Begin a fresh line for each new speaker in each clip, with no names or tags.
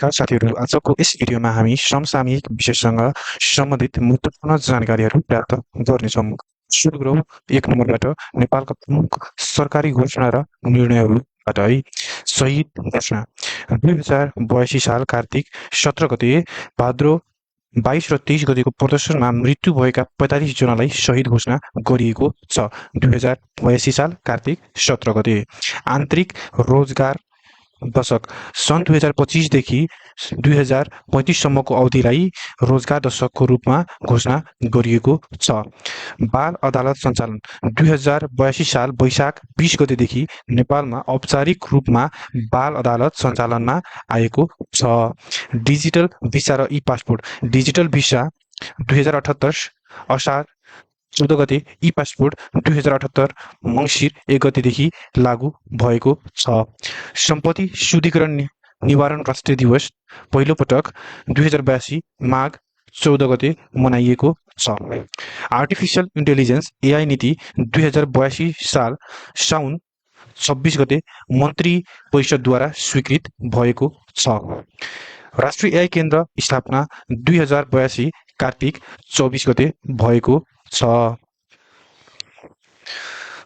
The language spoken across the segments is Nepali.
नमस्कार साथीहरू, आजको यस भिडियोमा हामी समसामयिक विषयसँग सम्बन्धित महत्त्वपूर्ण जानकारीहरू प्राप्त गर्नेछौँ। सुरु गरौँ 1 नम्बरबाट नेपालका प्रमुख सरकारी घोषणा र निर्णयहरूबाट है। शहीद घोषणा 2082 साल कार्तिक 17 गते भाद्रो 22 र 23 गतेको प्रदर्शनमा मृत्यु भएका 45 जनालाई शहीद घोषणा गरिएको छ। 2082 साल कार्तिक 17 गते आन्तरिक रोजगार दशक सन् 2025 देखि 2035 सम्मको अवधिलाई रोजगार दशकको रूपमा घोषणा गरिएको छ। बाल अदालत सञ्चालन 2082 साल वैशाख 20 गतेदेखि नेपालमा औपचारिक रूपमा बाल अदालत सञ्चालनमा आएको छ। डिजिटल भिसा र ई पासपोर्ट डिजिटल भिसा 2078 असार 14 गते, ई पासपोर्ट 2078 मङ्सिर 1 गतेदेखि लागू भएको छ। सम्पत्ति शुद्धिकरण निवारण राष्ट्रिय दिवस पहिलो पटक 2082 माघ 14 गते मनाइएको छ। आर्टिफिसियल इन्टेलिजेन्स एआई नीति 2082 साल साउन 26 गते मन्त्री परिषदद्वारा स्वीकृत भएको छ। राष्ट्रिय एआई केन्द्र स्थापना 2082 कार्तिक 24 गते भएको छ।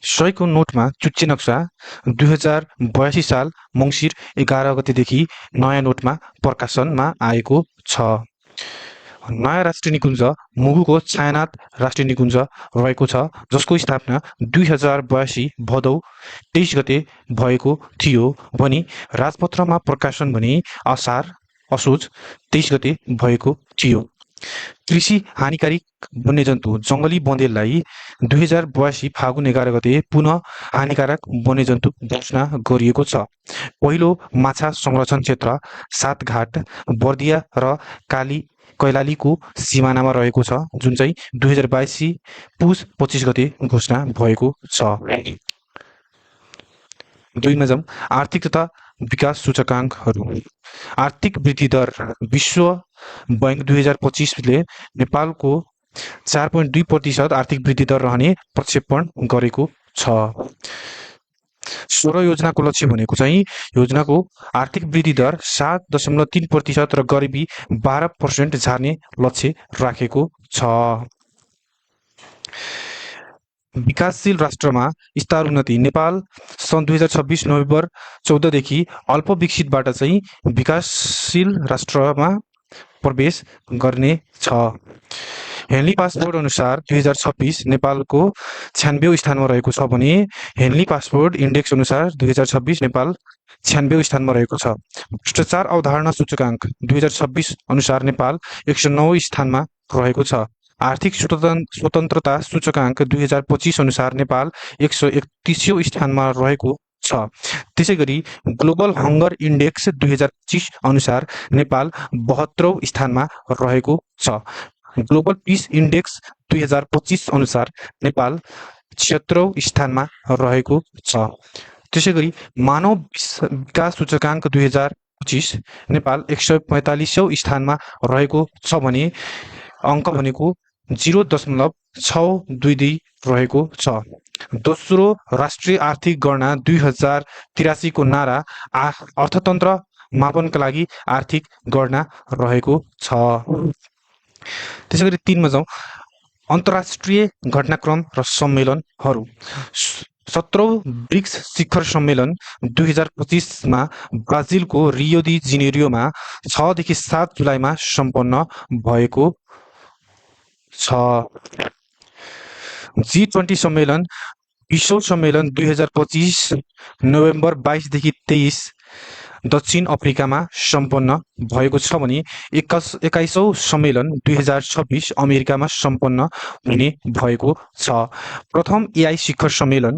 100को नोटमा चुच्चे नक्सा 2082 साल मङ्सिर 11 गतेदेखि नयाँ नोटमा प्रकाशनमा आएको छ। नयाँ राष्ट्रिय निकुञ्ज मुगुको छायानाथ राष्ट्रिय निकुञ्ज रहेको छ, जसको स्थापना 2082 भदौ 23 गते भएको थियो भने राजपत्रमा प्रकाशन भने असोज 23 गते भएको थियो। कृषि हानिकारिक वन्यजन्तु जङ्गली बँदेललाई 2082 फागुन 11 गते पुनः हानिकारक वन्यजन्तु घोषणा गरिएको छ। पहिलो माछा संरक्षण क्षेत्र सातघाट बर्दिया र कैलालीको सिमानामा रहेको छ, जुन चाहिँ 2082 पुस 25 गते घोषणा भएको छ। 2 मा जाउँ आर्थिक तथा विकास सूचकाङ्कहरू। आर्थिक वृद्धि दर विश्व बैंक 2025 ले नेपालको 4.2% आर्थिक वृद्धि दर रहने प्रक्षेपण गरेको छ। 16 योजनाको लक्ष्य भनेको चाहिँ योजनाको आर्थिक वृद्धि दर 7.3% र गरिबी 12% झार्ने लक्ष्य राखेको छ। विकासशील राष्ट्रमा स्तरोन्नति नेपाल सन् 2026 नोभेम्बर 14 देखि अल्प विकसितबाट चाहिँ विकासशील राष्ट्रमा प्रवेश गर्ने छ। हेनली पासपोर्ट अनुसार 2026 नेपालको 96औं स्थानमा रहेको छ भने हेनली पासपोर्ट इन्डेक्स अनुसार 2026 नेपाल 96औं स्थानमा रहेको छ। भ्रष्टाचार अवधारणा सूचकाङ्क 2026 अनुसार नेपाल 109औं स्थानमा रहेको छ। आर्थिक स्वतन्त्रता सूचकाङ्क 2025 अनुसार नेपाल 131औं स्थानमा रहेको छ। त्यसैगरी ग्लोबल हङ्गर इन्डेक्स 2025 अनुसार नेपाल 72औं स्थानमा रहेको छ। ग्लोबल पिस इन्डेक्स 2025 अनुसार नेपाल 76औं स्थानमा रहेको छ। त्यसैगरी मानव विकास सूचकाङ्क 2025 नेपाल 145औं स्थानमा रहेको छ भने अङ्क भनेको 0.622 रहेको छ। दोस्रो राष्ट्रिय आर्थिक गणना 2083 को नारा अर्थतन्त्र मापनका लागि आर्थिक गणना रहेको छ। त्यसैगरी 3 मा जाउँ अन्तर्राष्ट्रिय घटनाक्रम र सम्मेलनहरू। 17औं ब्रिक्स शिखर सम्मेलन 2025 मा ब्राजिलको रियो डी जेनेरियोमा 6 देखि 7 जुलाईमा सम्पन्न भएको छ। G20 सम्मेलन विश्व सम्मेलन 2025 नोभेम्बर 22 देखि 23 दक्षिण अफ्रिकामा सम्पन्न भएको छ भने 21औं सम्मेलन 2026 अमेरिकामा सम्पन्न हुने भएको छ। प्रथम एआई शिखर सम्मेलन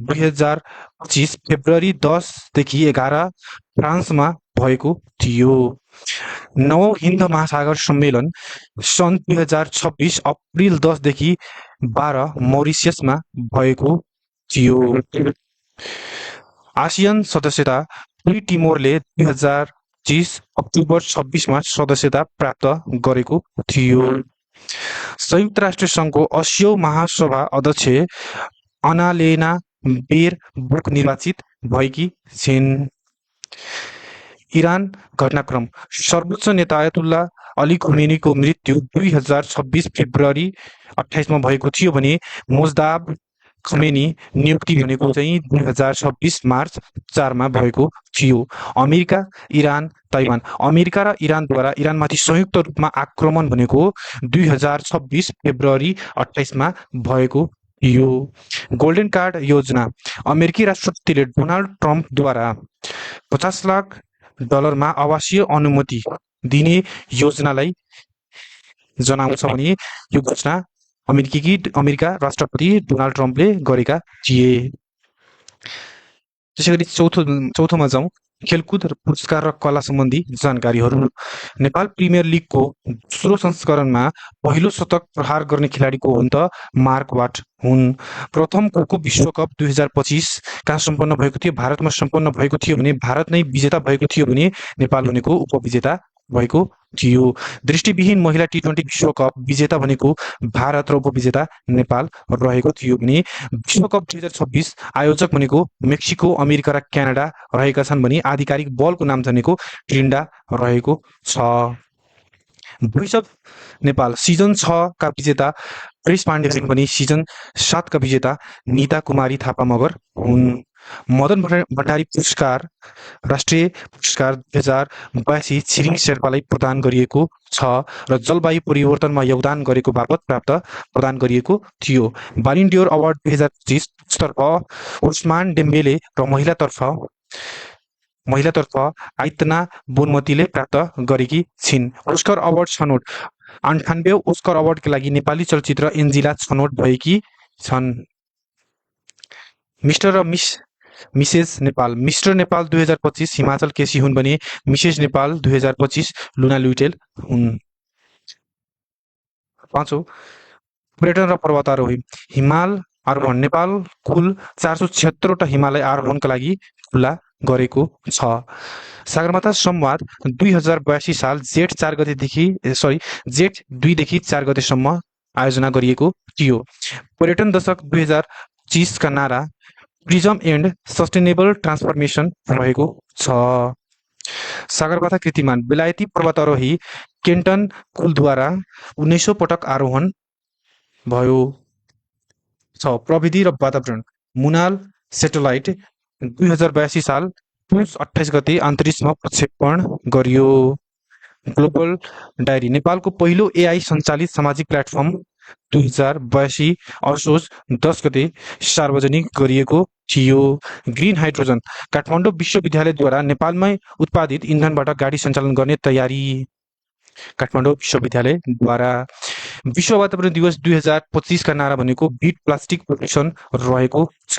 2025 फेब्रुअरी 10 देखि 11 फ्रान्समा भएको थियो। 9औं हिन्द महासागर सम्मेलन सन् 2026 अप्रिल 10 देखि 12 मोरिसियसमा भएको थियो। आसियान सदस्यता पूर्वी टिमोरले 2025 अक्टोबर 26 मा सदस्यता प्राप्त गरेको थियो। संयुक्त राष्ट्र सङ्घको 80औं महासभा अध्यक्ष अन्नालेना बेरबोक निर्वाचित भएकी छिन्। इरान घटनाक्रम सर्वोच्च नेता आयतुल्ला अली खुमेनीको मृत्यु 2026 फेब्रुअरी 28 मा भएको थियो भने मोजदाब खमेनी नियुक्ति भनेको चाहिँ 2026 मार्च 4 मा भएको थियो। अमेरिका, इरान, ताइवान अमेरिका र इरानद्वारा इरानमाथि संयुक्त रूपमा आक्रमण भनेको 2026 फेब्रुअरी 28 मा भएको थियो। गोल्डन कार्ड योजना अमेरिकी राष्ट्रपतिले डोनाल्ड ट्रम्पद्वारा 50 लाख डलरमा आवासीय अनुमति दिने योजनालाई जनाउँछ भने यो घोषणा अमेरिका राष्ट्रपति डोनाल्ड ट्रम्पले गरेका थिए। त्यसैगरी चौथोमा जाउँ खेलकुद र पुरस्कार र कला सम्बन्धी जानकारीहरू। नेपाल प्रिमियर लिगको दोस्रो संस्करणमा पहिलो शतक प्रहार गर्ने खेलाडीको हुन् त मार्क वाट हुन्। प्रथम खोखो विश्वकप 2025 कहाँ सम्पन्न भएको थियो? भारतमा सम्पन्न भएको थियो भने भारत नै विजेता भएको थियो भने नेपाल भनेको उपविजेता भएको थियो। दृष्टिविहीन महिला टी20 विश्वकप विजेता भनेको भारत र उपविजेता नेपाल रहेको थियो भने विश्वकप 2026 आयोजक भनेको मेक्सिको, अमेरिका र क्यानाडा रहेका छन् भने आधिकारिक बलको नाम भनेको ट्रिन्डा रहेको छ। भोइस अफ नेपाल सिजन 6 का विजेता प्रेस पाण्डे हुन् भने सिजन 7 का विजेता निता कुमारी थापा मगर हुन्। मदन भण्डारी पुरस्कार राष्ट्रिय पुरस्कार 2082 छिरिङ शेर्पालाई प्रदान गरिएको छ र जलवायु परिवर्तनमा योगदान गरेको बापत प्रदान गरिएको थियो। बालिन डियोर अवार्ड 2025 तर्फ उस्मान डेम्बेले र महिलातर्फ आइतना बोनमतीले प्राप्त गरेकी छिन्। ओस्कर अवार्ड छनौट 98 ओस्कर अवार्डका लागि नेपाली चलचित्र एन्जिला छनौट भएकी छन्। मिस्टर र मिसेस नेपाल मिस्टर नेपाल 2025 हिमाचल केसी हुन् भने मिसेस नेपाल 2025 लुना लुइटेल हुन्। 5औं पर्यटन र पर्वतारोही हिमाल आरोहण नेपाल कुल 476 वटा हिमालय आरोहणका लागि खुला गरेको छ। सगरमाथा संवाद 2082 साल जेठ 2 देखि 4 गतेसम्म आयोजना गरिएको थियो। पर्यटन दशक 2025 का नारा टुरिज्म एन्ड सस्टेनेबल ट्रान्सफर्मेसन रहेको छ। सगरमाथा कीर्तिमान बेलायती पर्वतारोही केन्टन कुलद्वारा 1900 पटक आरोहण भयो छ। प्रविधि र वातावरण मुनाल सेटेलाइट 2082 साल पुस 28 गते अन्तरिक्षमा प्रक्षेपण गरियो। ग्लोबल डायरी नेपालको पहिलो एआई सञ्चालित सामाजिक प्लेटफर्म 2082 असोज 10 गते सार्वजनिक गरिएको थियो। ग्रिन हाइड्रोजन काठमाडौँ विश्वविद्यालयद्वारा नेपालमै उत्पादित इन्धनबाट गाडी सञ्चालन गर्ने तयारी। काठमाडौँ विश्वविद्यालयद्वारा विश्व वातावरण दिवस 2025 का नारा भनेको बिट प्लास्टिक प्रदूषण रहेको छ।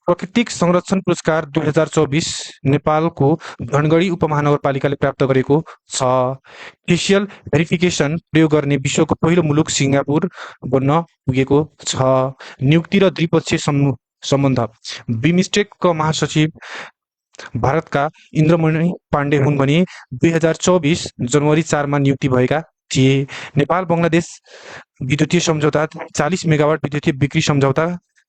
प्राकृतिक संरक्षण पुरस्कार 2024 नेपालको धनगढी उपमहानगरपालिकाले प्राप्त गरेको छ। फेसियल भेरिफिकेसन प्रयोग गर्ने विश्वको पहिलो मुलुक सिङ्गापुर बन्न पुगेको छ। नियुक्ति र द्विपक्षीय सम्बन्ध बिमस्टेकका महासचिव भारतका इन्द्रमणि पाण्डे हुन् भने 2024 जनवरी 4 मा नियुक्ति भएका थिए। नेपाल बङ्गलादेश विद्युतीय सम्झौता 40 मेगावाट विद्युतीय बिक्री सम्झौता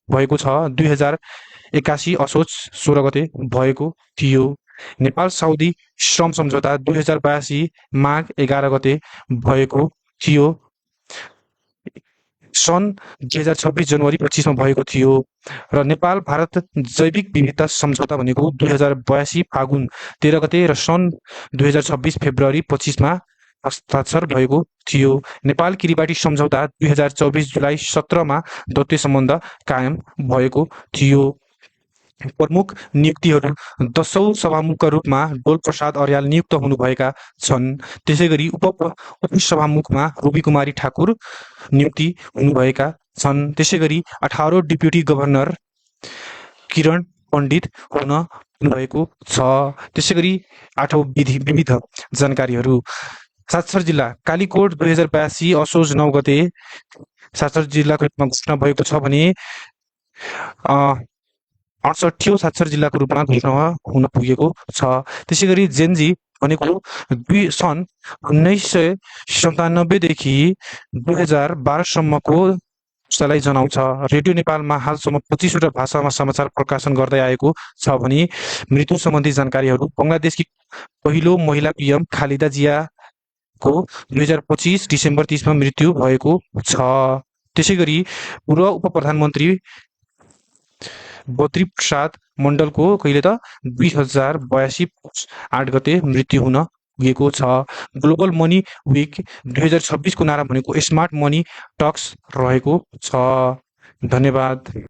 भएको छ। 2081 असोज 16 गते भएको थियो। नेपाल साउदी श्रम सम्झौता 2082 माघ 11 गते भएको थियो। सन् 2026 जनवरी 25 मा भएको थियो र नेपाल भारत जैविक विविधता सम्झौता भनेको 2082 फागुन 13 गते र सन् 2026 फेब्रुअरी 25 मा हस्ताक्षर भएको थियो। नेपाल किरिबाटी सम्झौता 2024 जुलाई 17 मा द्वैत सम्बन्ध कायम भएको थियो। प्रमुख नियुक्तिहरू 10औं सभामुखका रूपमा डोलप्रसाद अर्याल नियुक्त हुनुभएका छन्। त्यसैगरी उपसभामुखमा रुबी कुमारी ठाकुर नियुक्ति हुनुभएका छन्। त्यसैगरी 18औं डेप्युटी गभर्नर किरण पण्डित हुनुभएको छ। त्यसैगरी 8औं विविध जानकारीहरू साक्षर जिल्ला कालीकोट 2082 असोज 9 गते साक्षर जिल्लाको रूपमा घोषणा भएको छ भने 68औं साक्षर जिल्लाको रूपमा घोषणा हुन पुगेको छ। त्यसैगरी जेन्जी भनेको सन् 1997 देखि 2012 सम्मको उसलाई जनाउँछ। रेडियो नेपालमा हालसम्म 25वटा भाषामा समाचार प्रकाशन गर्दै आएको छ भने मृत्यु सम्बन्धी जानकारीहरू बङ्गलादेशकी पहिलो महिला पीएम खालिदा जियाको 2025 डिसेम्बर 30 मा मृत्यु भएको छ। त्यसैगरी पूर्व उप-प्रधानमन्त्री बद्री प्रसाद मण्डलको कहिले त 2082 पुस 8 गते मृत्यु हुन पुगेको छ। ग्लोबल मनी विक 2026 को नारा भनेको स्मार्ट मनी टक्स रहेको छ। धन्यवाद।